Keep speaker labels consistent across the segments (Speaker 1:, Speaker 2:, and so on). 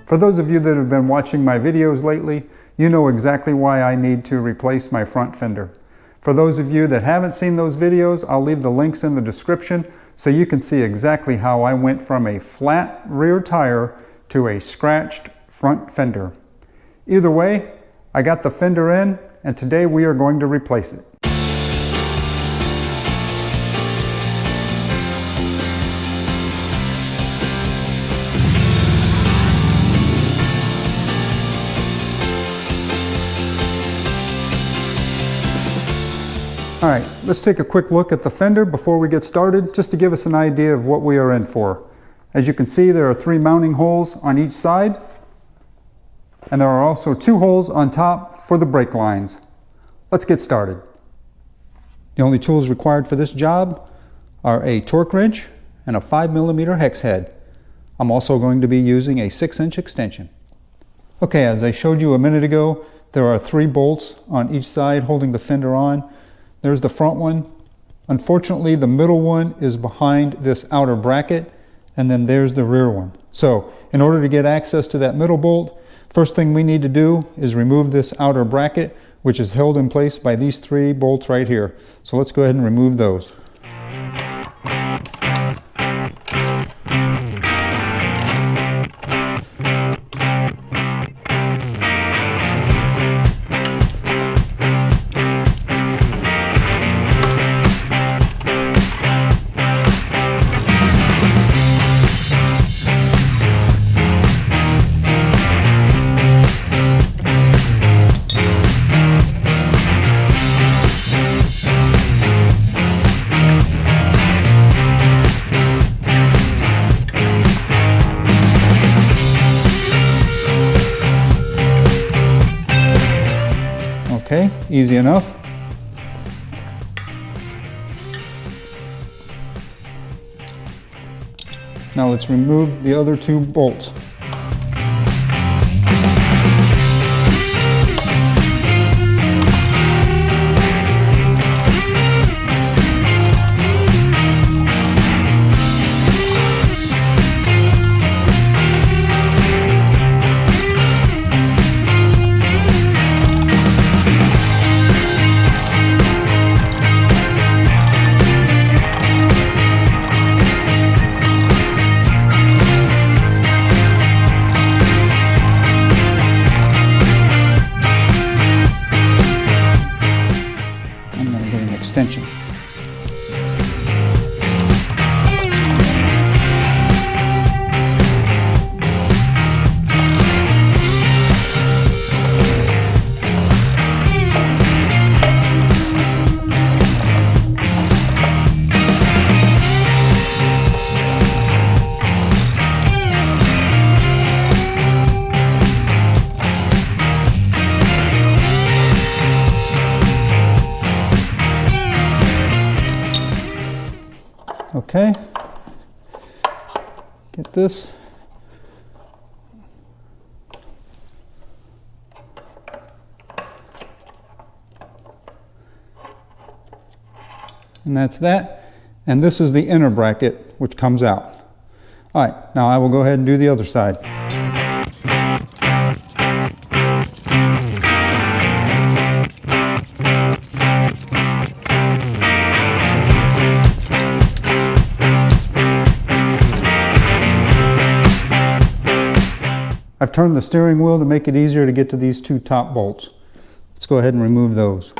Speaker 1: For those of you that have been watching my videos lately, you know exactly why I need to replace my front fender. For those of you that haven't seen those videos, I'll leave the links in the description so you can see exactly how I went from a flat rear tire to a scratched front fender. Either way, I got the fender in, and today we are going to replace it. All right, let's take a quick look at the fender before we get started, just to give us an idea of what we are in for. As you can see, there are 3 mounting holes on each side, and there are also 2 holes on top for the brake lines. Let's get started. The only tools required for this job are a torque wrench and a 5mm hex head. I'm also going to be using a 6-inch extension. Okay, as I showed you a minute ago, there are 3 bolts on each side holding the fender on. There's the front one. Unfortunately, the middle one is behind this outer bracket, and then there's the rear one. So in order to get access to that middle bolt, first thing we need to do is remove this outer bracket, which is held in place by these 3 bolts right here. So let's go ahead and remove those. Okay, easy enough. Now let's remove the other 2 bolts. Extension. Okay, get this. And that's that. And this is the inner bracket, which comes out. All right, now I will go ahead and do the other side. I've turned the steering wheel to make it easier to get to these 2 top bolts. Let's go ahead and remove those.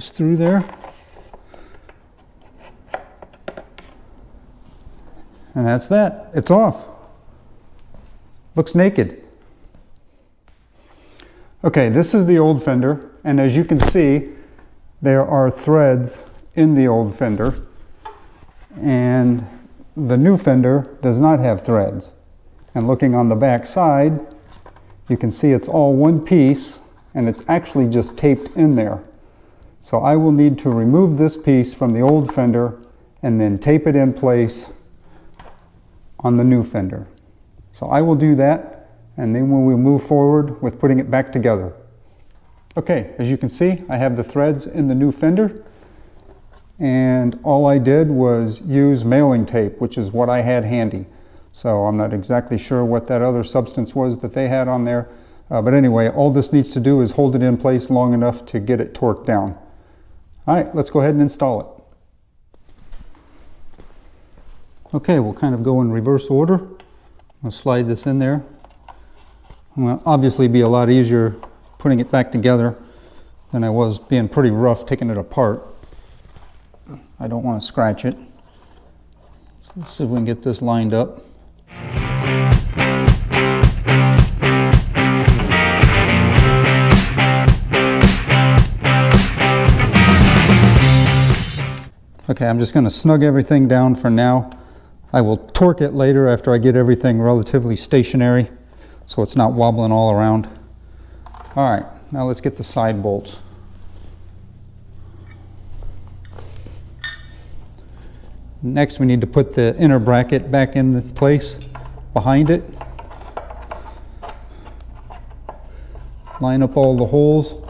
Speaker 1: Through there, and that's that. It's off. Looks naked. Okay, this is the old fender, and as you can see, there are threads in the old fender, and the new fender does not have threads. And looking on the back side, you can see it's all one piece, and it's actually just taped in there. So I will need to remove this piece from the old fender and then tape it in place on the new fender. So I will do that, and then we will move forward with putting it back together. Okay, as you can see, I have the threads in the new fender, and all I did was use mailing tape, which is what I had handy. So I'm not exactly sure what that other substance was that they had on there. But anyway, all this needs to do is hold it in place long enough to get it torqued down. All right, let's go ahead and install it. Okay, we'll kind of go in reverse order. I'll slide this in there. It will obviously be a lot easier putting it back together than I was being pretty rough taking it apart. I don't want to scratch it. So let's see if we can get this lined up. Okay, I'm just going to snug everything down for now. I will torque it later after I get everything relatively stationary so it's not wobbling all around. All right, now let's get the side bolts. Next, we need to put the inner bracket back in place behind it. Line up all the holes.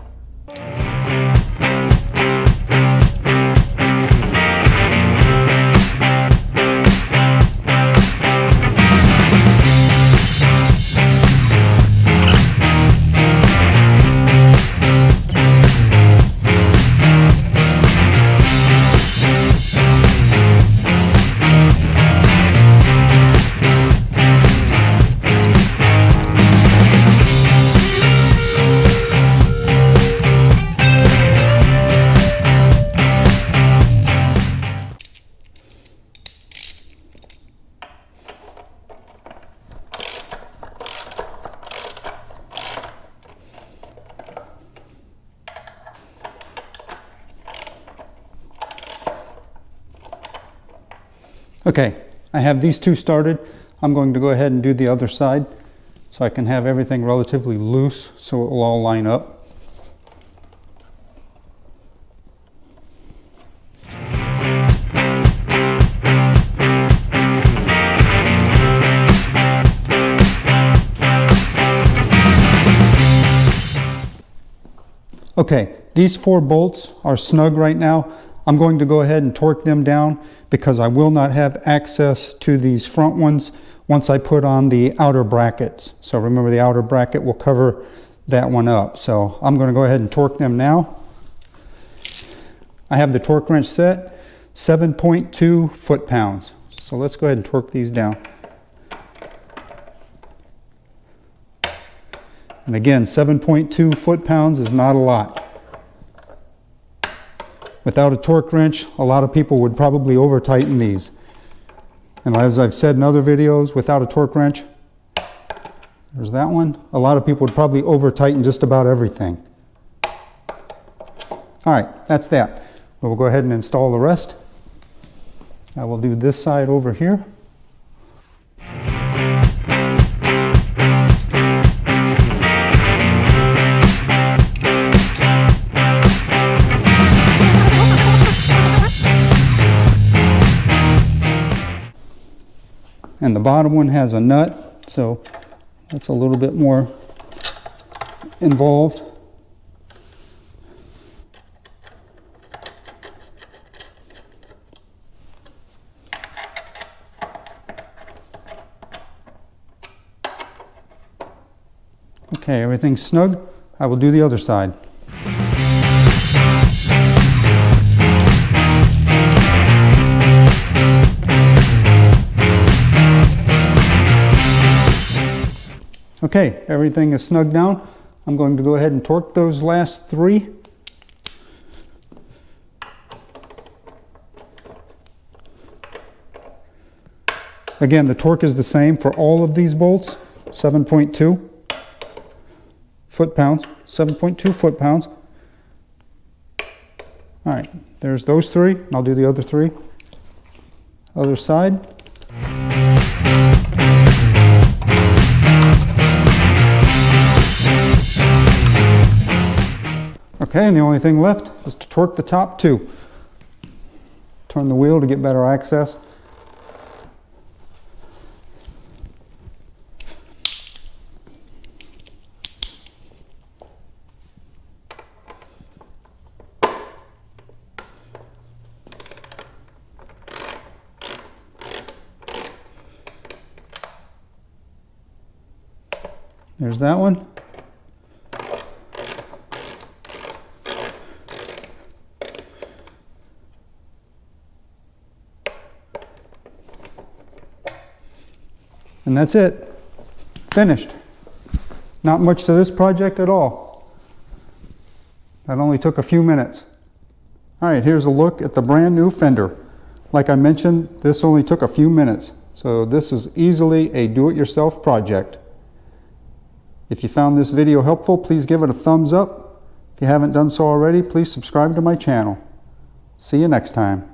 Speaker 1: Okay, I have these two started. I'm going to go ahead and do the other side so I can have everything relatively loose so it will all line up. Okay, these 4 bolts are snug right now. I'm going to go ahead and torque them down because I will not have access to these front ones once I put on the outer brackets. So remember, the outer bracket will cover that one up. So I'm going to go ahead and torque them now. I have the torque wrench set, 7.2 foot-pounds. So let's go ahead and torque these down. And again, 7.2 foot-pounds is not a lot. Without a torque wrench, a lot of people would probably over-tighten these. And as I've said in other videos, without a torque wrench, there's that one, a lot of people would probably over-tighten just about everything. All right, that's that. We'll go ahead and install the rest. I will do this side over here. And the bottom one has a nut, so that's a little bit more involved. Okay, everything's snug. I will do the other side. Okay, everything is snug down. I'm going to go ahead and torque those last 3. Again, the torque is the same for all of these bolts, 7.2. foot-pounds, 7.2 foot-pounds. All right, there's those three, and I'll do the other three. Other side. Okay, and the only thing left is to torque the top two. Turn the wheel to get better access. There's that one. And that's it. Finished. Not much to this project at all. That only took a few minutes. All right, here's a look at the brand new Fender. Like I mentioned, this only took a few minutes. So this is easily a do-it-yourself project. If you found this video helpful, please give it a thumbs up. If you haven't done so already, please subscribe to my channel. See you next time.